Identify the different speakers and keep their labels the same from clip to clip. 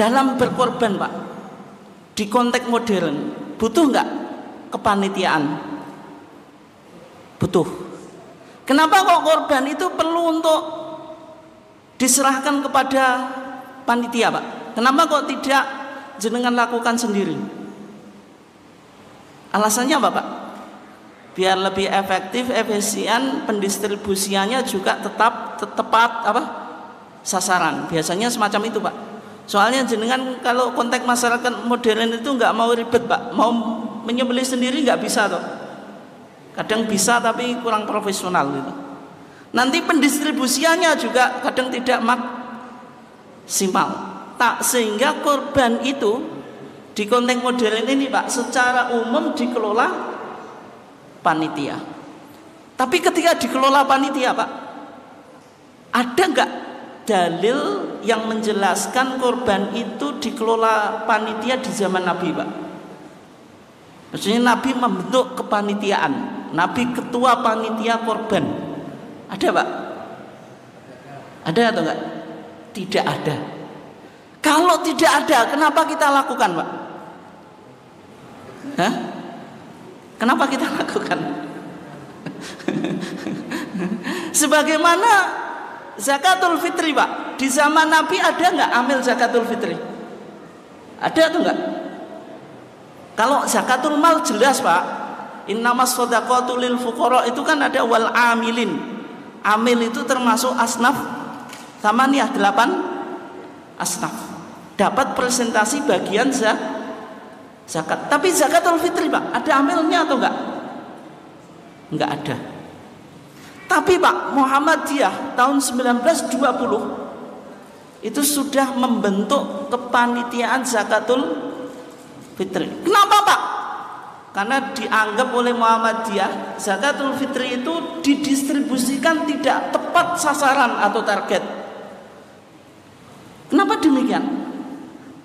Speaker 1: dalam berkorban Pak, di konteks modern butuh nggak kepanitiaan? Butuh. Kenapa kok korban itu perlu untuk diserahkan kepada panitia Pak? Kenapa kok tidak jenengan lakukan sendiri? Alasannya apa Pak? Biar lebih efektif, efisien, pendistribusiannya juga tetap tepat sasaran. Biasanya semacam itu Pak. Soalnya jenengan kalau konteks masyarakat modern itu nggak mau ribet Pak, mau menyembelih sendiri nggak bisa toh. Kadang bisa tapi kurang profesional gitu. Nanti pendistribusiannya juga kadang tidak maksimal. Sehingga korban itu di konteks modern ini Pak, secara umum dikelola panitia. Tapi ketika dikelola panitia Pak, ada nggak dalil yang menjelaskan korban itu dikelola panitia di zaman Nabi Pak? Maksudnya Nabi membentuk kepanitiaan, Nabi ketua panitia korban. Ada Pak? Ada atau enggak? Tidak ada. Kalau tidak ada, kenapa kita lakukan Pak? Hah? Kenapa kita lakukan? Sebagaimana zakatul fitri Pak, di zaman Nabi ada nggak amil zakatul fitri? Ada atau enggak? Kalau zakatul mal jelas Pak, innamas shadaqatu lil fuqara itu kan ada wal amilin. Amil itu termasuk asnaf samaniyah 8 asnaf. Dapat presentasi bagian zakat. Tapi zakatul fitri Pak, ada amilnya atau enggak? Enggak ada. Tapi Pak, Muhammadiyah tahun 1920 itu sudah membentuk kepanitiaan zakatul fitri. Kenapa Pak? Karena dianggap oleh Muhammadiyah zakatul fitri itu didistribusikan tidak tepat sasaran atau target. Kenapa demikian?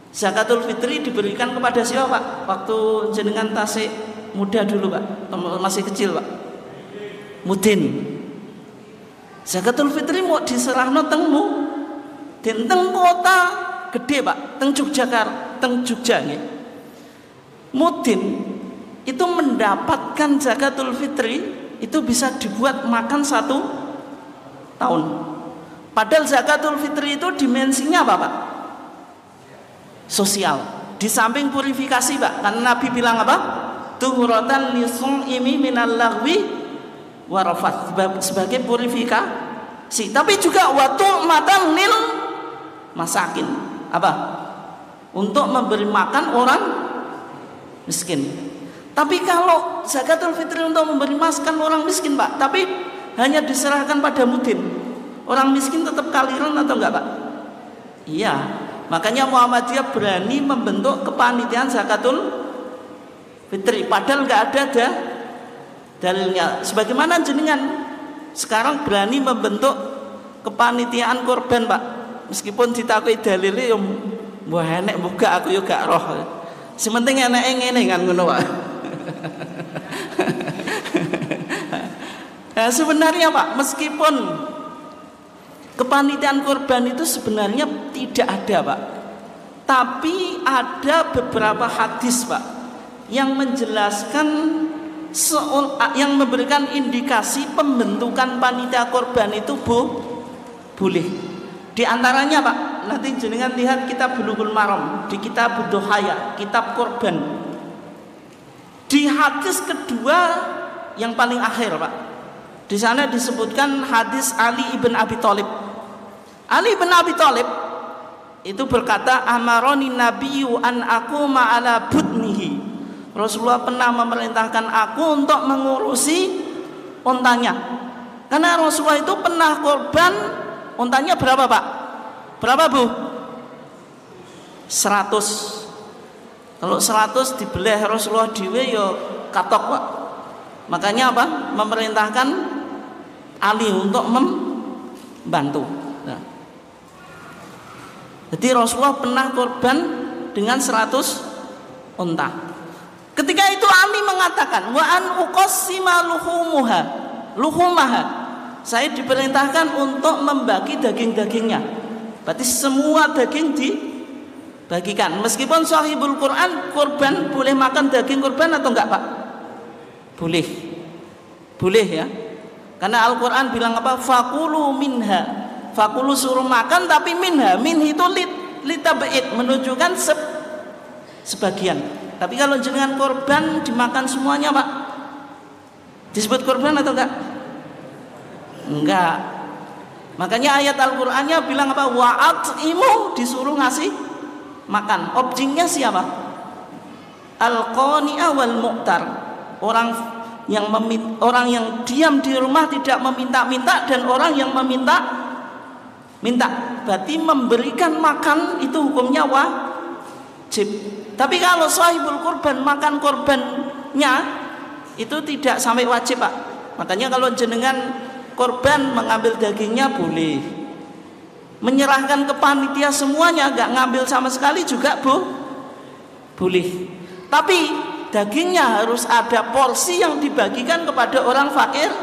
Speaker 1: Zakatul fitri diberikan kepada siapa Pak? Waktu jenengan tasik muda dulu Pak, masih kecil Pak. Mudin. Zakatul fitri mau diserahno tengmu teng kota gede Pak, teng Yogyakarta, teng Jogja nggih. Mudin itu mendapatkan zakatul fitri itu bisa dibuat makan 1 tahun. Padahal zakatul fitri itu dimensinya apa Pak? Sosial. Di samping purifikasi Pak, karena Nabi bilang apa? Tuhuratan lisum'imi minal lagwi warafat, sebagai purifikasi. Tapi juga watu matan nil masakin, apa? Untuk memberi makan orang miskin. Tapi kalau zakatul fitri untuk memberi makan orang miskin Pak, tapi hanya diserahkan pada mudin, orang miskin tetap kaliran atau enggak Pak? Iya. Makanya Muhammadiyah berani membentuk kepanitiaan zakatul fitri, padahal enggak ada dalilnya. Sebagaimana jenengan sekarang berani membentuk kepanitiaan korban Pak, meskipun ditakuti dalilnya yang mbah enek buka aku yo gak roh. Sementing eneke ngene kan ngono Pak. Nah, sebenarnya Pak, meskipun kepanitiaan korban itu sebenarnya tidak ada Pak, tapi ada beberapa hadis Pak yang menjelaskan yang memberikan indikasi pembentukan panitia korban itu boleh. Di antaranya Pak, nanti jenengan lihat kitab Bulughul Maram, di kitab Duhaya, kitab korban. Di hadis kedua yang paling akhir Pak, di sana disebutkan hadis Ali ibn Abi Thalib. Ali ibn Abi Thalib itu berkata, amaroni nabiyyu an aquma ala budnihi. Rasulullah pernah memerintahkan aku untuk mengurusi ontanya. Karena Rasulullah itu pernah korban, ontanya berapa Pak? Berapa Bu? 100. Kalau 100 dibelah Rasulullah dhewe ya katok Pak. Makanya apa? Memerintahkan Ali untuk membantu. Nah. Jadi Rasulullah pernah korban dengan 100 unta. Ketika itu Ali mengatakan, wa an uqassima luhumaha. Saya diperintahkan untuk membagi daging-dagingnya. Berarti semua daging bagikan. Meskipun sahibul Quran kurban boleh makan daging kurban atau enggak Pak? Boleh. Boleh ya. Karena Al-Quran bilang apa? Fakulu minha. Fakulu suruh makan tapi minha. Min itu litab'id, menunjukkan sebagian. Tapi kalau jenengan kurban dimakan semuanya Pak, disebut kurban atau enggak? Enggak. Makanya ayat Al-Qur'annya bilang apa? Wa'at'imu, disuruh ngasih makan. Objeknya siapa? Al-qani'a wal mu'tar. Orang yang diam di rumah tidak meminta-minta dan orang yang minta. Berarti memberikan makan itu hukumnya wajib. Tapi kalau sahibul kurban makan kurbannya itu tidak sampai wajib Pak. Makanya kalau jenengan korban mengambil dagingnya boleh, menyerahkan ke panitia semuanya nggak ngambil sama sekali juga boleh. Tapi dagingnya harus ada porsi yang dibagikan kepada orang fakir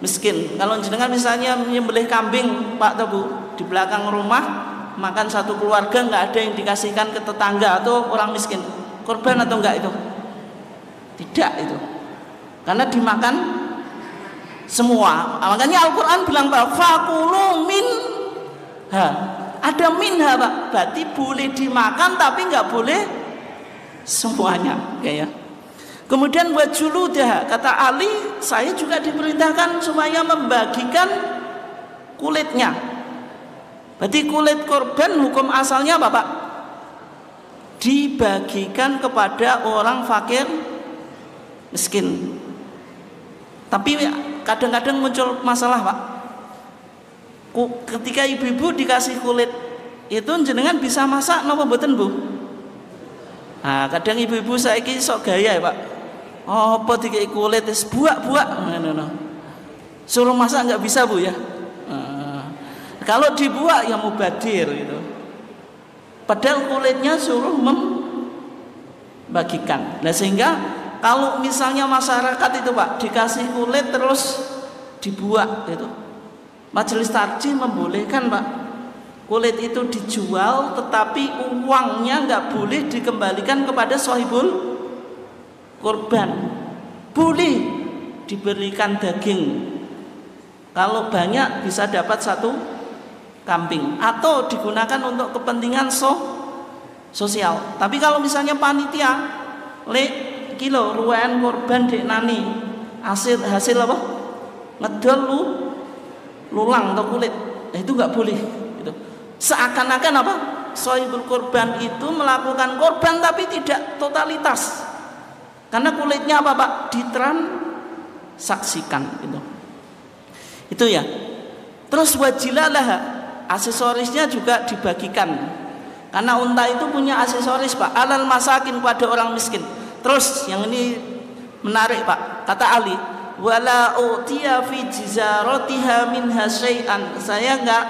Speaker 1: miskin. Kalau jenengan misalnya menyembelih kambing Pak Tebu di belakang rumah, makan satu keluarga nggak ada yang dikasihkan ke tetangga atau orang miskin, korban atau enggak itu? Tidak itu, karena dimakan semua. Makanya Al-Quran bilang bahwa fakulu minha, ada minha Pak, berarti boleh dimakan tapi nggak boleh semuanya ya. Kemudian wajuludah, kata Ali, saya juga diperintahkan supaya membagikan kulitnya. Berarti kulit korban hukum asalnya apa Pak? Dibagikan kepada orang fakir miskin. Tapi kadang-kadang muncul masalah Pak. Ketika ibu-ibu dikasih kulit itu jenengan bisa masak napa mboten Bu? Nah, kadang ibu-ibu saiki sok gaya ya Pak. Oh, apa dikai kulit wis buak-buak ngono. Suruh masak enggak bisa Bu ya? Kalau dibuak ya mubadir gitu. Padahal kulitnya suruh membagikan. Nah, sehingga kalau misalnya masyarakat itu Pak dikasih kulit terus dibuak itu, majelis tarjih membolehkan Pak kulit itu dijual, tetapi uangnya nggak boleh dikembalikan kepada sahibul kurban. Boleh diberikan daging, kalau banyak bisa dapat satu kambing, atau digunakan untuk kepentingan sosial. Tapi kalau misalnya panitia kilo ruwen korban dek nani hasil apa ngedol lulang atau kulit, itu nggak boleh gitu. Seakan-akan apa sahibul kurban itu melakukan korban tapi tidak totalitas, karena kulitnya apa Pak ditransaksikan itu ya. Terus wajilalah, aksesorisnya juga dibagikan, karena unta itu punya aksesoris Pak, alal masakin, pada orang miskin. Terus yang ini menarik Pak, kata Ali, wala utiya fi jizaratiha minha syai'an, saya enggak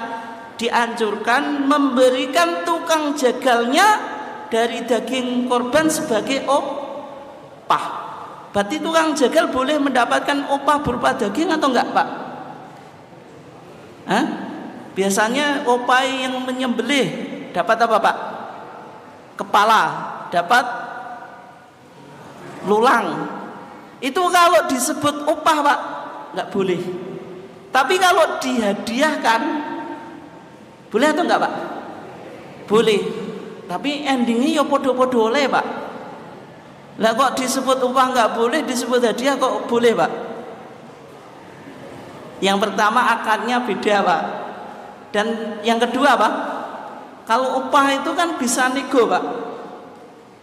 Speaker 1: dianjurkan memberikan tukang jagalnya dari daging korban sebagai opah. Berarti tukang jagal boleh mendapatkan opah berupa daging atau enggak Pak? Hah? Biasanya opah yang menyembelih dapat apa Pak? Kepala, dapat lulang. Itu kalau disebut opah Pak nggak boleh. Tapi kalau dihadiahkan boleh atau enggak Pak? Boleh. Tapi endingnya ya podo-podo oleh Pak. Lah kok disebut opah nggak boleh, disebut hadiah kok boleh Pak? Yang pertama akadnya beda Pak. Dan yang kedua Pak, kalau opah itu kan bisa nego Pak.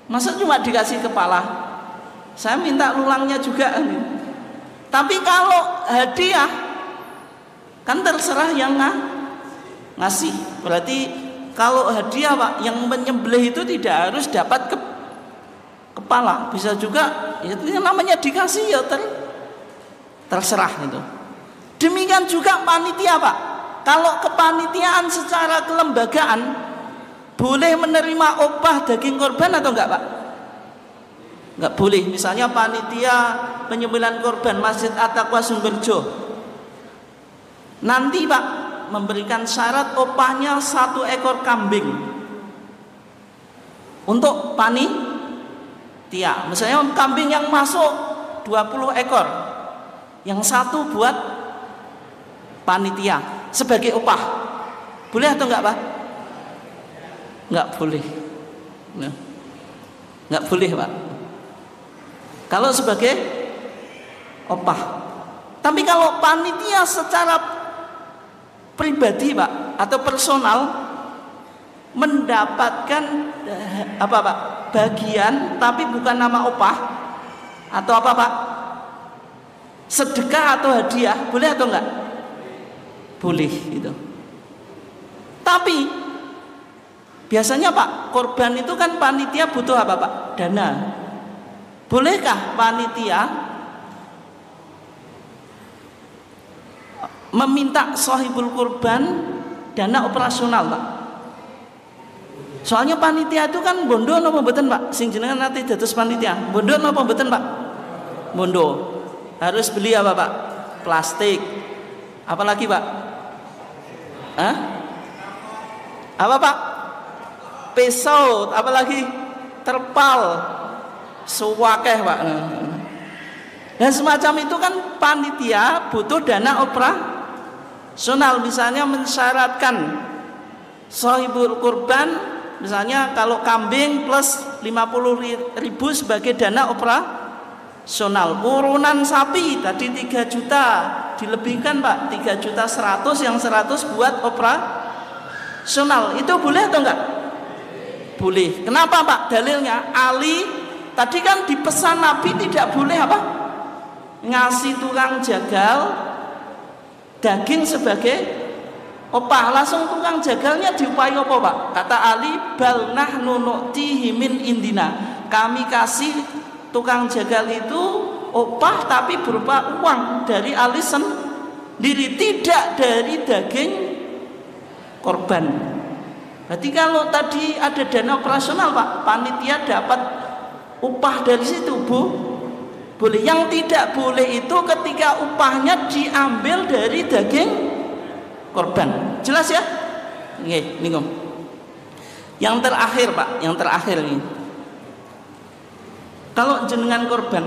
Speaker 1: Masa cuma dikasih kepala? Saya minta lulangnya juga. Tapi kalau hadiah kan terserah yang ngasih. Berarti kalau hadiah Pak, yang menyembelih itu tidak harus dapat kepala, bisa juga itu yang namanya dikasih ya terserah itu. Demikian juga panitia Pak. Kalau kepanitiaan secara kelembagaan boleh menerima opah daging korban atau enggak Pak? Enggak boleh. Misalnya panitia penyembelihan korban Masjid At-Taqwa Sumberjo, nanti Pak memberikan syarat opahnya 1 ekor kambing. untuk panitia. Misalnya kambing yang masuk 20 ekor, yang satu buat panitia sebagai upah, boleh atau enggak Pak? Enggak boleh. Enggak boleh Pak, kalau sebagai upah. Tapi kalau panitia secara pribadi Pak atau personal mendapatkan apa Pak, bagian tapi bukan nama upah atau apa Pak, sedekah atau hadiah, boleh atau enggak? Boleh gitu. Tapi biasanya Pak, korban itu kan panitia butuh apa Pak? Dana. Bolehkah panitia meminta sahibul kurban dana operasional Pak? Soalnya panitia itu kan bondo napa mboten Pak? Sing jenengan nanti dados panitia, bondo napa mboten Pak? Bondo. Harus beli apa Pak? Plastik. Apalagi Pak? Hah? Apa Pak? Pisau, apalagi terpal, suwakeh Pak. Dan semacam itu kan panitia butuh dana operasional, misalnya mensyaratkan sahibul kurban, misalnya kalau kambing plus 50.000 sebagai dana operasional. Urunan sapi tadi 3 juta dilebihkan Pak, 3.100.000, yang 100 buat operasional. Itu boleh atau enggak? Boleh. Kenapa Pak? Dalilnya Ali tadi kan dipesan Nabi tidak boleh apa? Ngasih tukang jagal daging sebagai opah. Langsung tukang jagalnya diupahi apa Pak? Kata Ali, bal nahnu nu'tihi min indina. Kami kasih tukang jagal itu opah tapi berupa uang dari Ali sendiri, tidak dari daging korban. Berarti kalau tadi ada dana operasional Pak, panitia dapat upah dari situ boleh. Yang tidak boleh itu ketika upahnya diambil dari daging korban. Jelas ya? Nggih, niku. Yang terakhir Pak, yang terakhir ini. Kalau jenengan korban,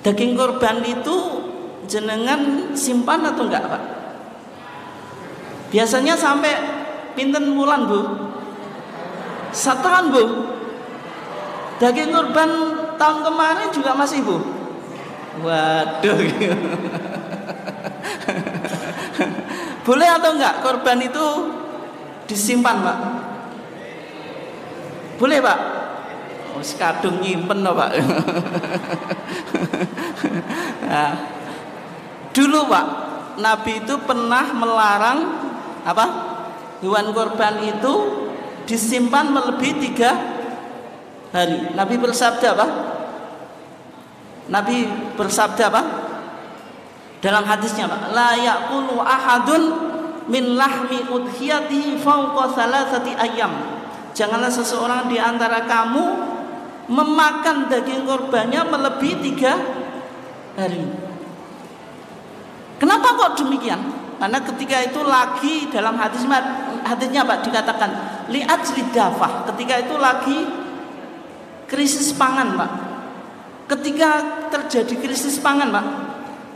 Speaker 1: daging korban itu jenengan simpan atau enggak Pak? Biasanya sampai pinten wulan Bu? Satahan Bu. Daging korban tahun kemarin juga masih Bu? Waduh. Boleh atau enggak korban itu disimpan Pak? Boleh Pak? Oh, sekadung nyimpen loh Pak. Nah, dulu Pak, Nabi itu pernah melarang apa? Hewan korban itu disimpan melebihi 3 hari. Nabi bersabda apa? Nabi bersabda apa? Dalam hadisnya Pak, la yaqulu ahadun min lahmi udhiyatihi fawqa 3 ayyam. Janganlah seseorang di antara kamu memakan daging korbannya melebihi 3 hari. Kenapa kok demikian? Karena ketika itu lagi dalam hadisnya Pak dikatakan li'ajli dafah, ketika itu lagi krisis pangan Pak. Ketika terjadi krisis pangan Pak,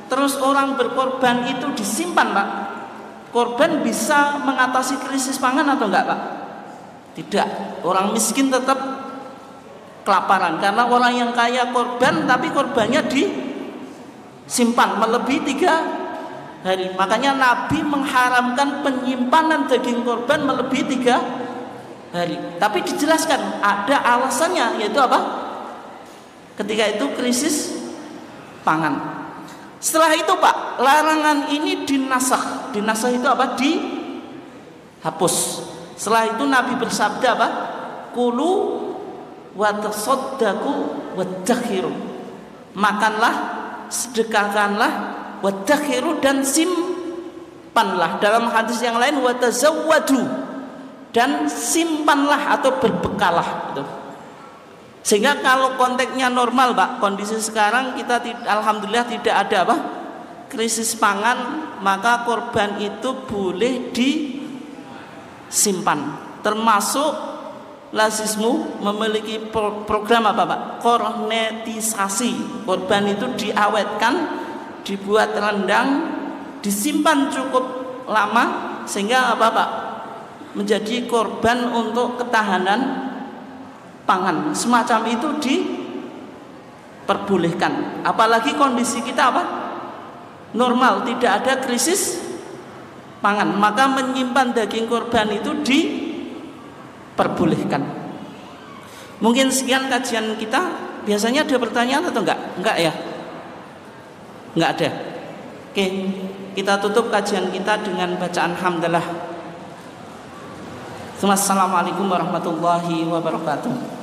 Speaker 1: terus orang berkorban itu disimpan Pak, korban bisa mengatasi krisis pangan atau enggak Pak? Tidak. Orang miskin tetap kelaparan, karena orang yang kaya korban tapi korbannya disimpan melebihi 3 hari. Makanya Nabi mengharamkan penyimpanan daging korban melebihi 3 hari. Tapi dijelaskan ada alasannya, yaitu apa? Ketika itu krisis pangan. Setelah itu Pak, larangan ini dinasakh. Dinasakh itu apa? Dihapus. Setelah itu Nabi bersabda apa? Kulu wa tasaddaqu wadakhiru. Makanlah, sedekahkanlah, wadakhiru, dan simpanlah. Dalam hadis yang lain watazawwadu, dan simpanlah atau berbekallah gitu. Sehingga kalau konteksnya normal Pak, kondisi sekarang kita alhamdulillah tidak ada apa? Krisis pangan, maka korban itu boleh disimpan. Termasuk lazismu memiliki program apa Pak? Kornetisasi. Korban itu diawetkan, dibuat rendang, disimpan cukup lama sehingga apa Pak? Menjadi korban untuk ketahanan pangan. Semacam itu diperbolehkan. Apalagi kondisi kita apa? Normal, tidak ada krisis pangan, maka menyimpan daging korban itu diperbolehkan. Mungkin sekian kajian kita. Biasanya ada pertanyaan atau enggak? Enggak ya? Enggak ada. Oke, kita tutup kajian kita dengan bacaan hamdalah. Assalamualaikum warahmatullahi wabarakatuh.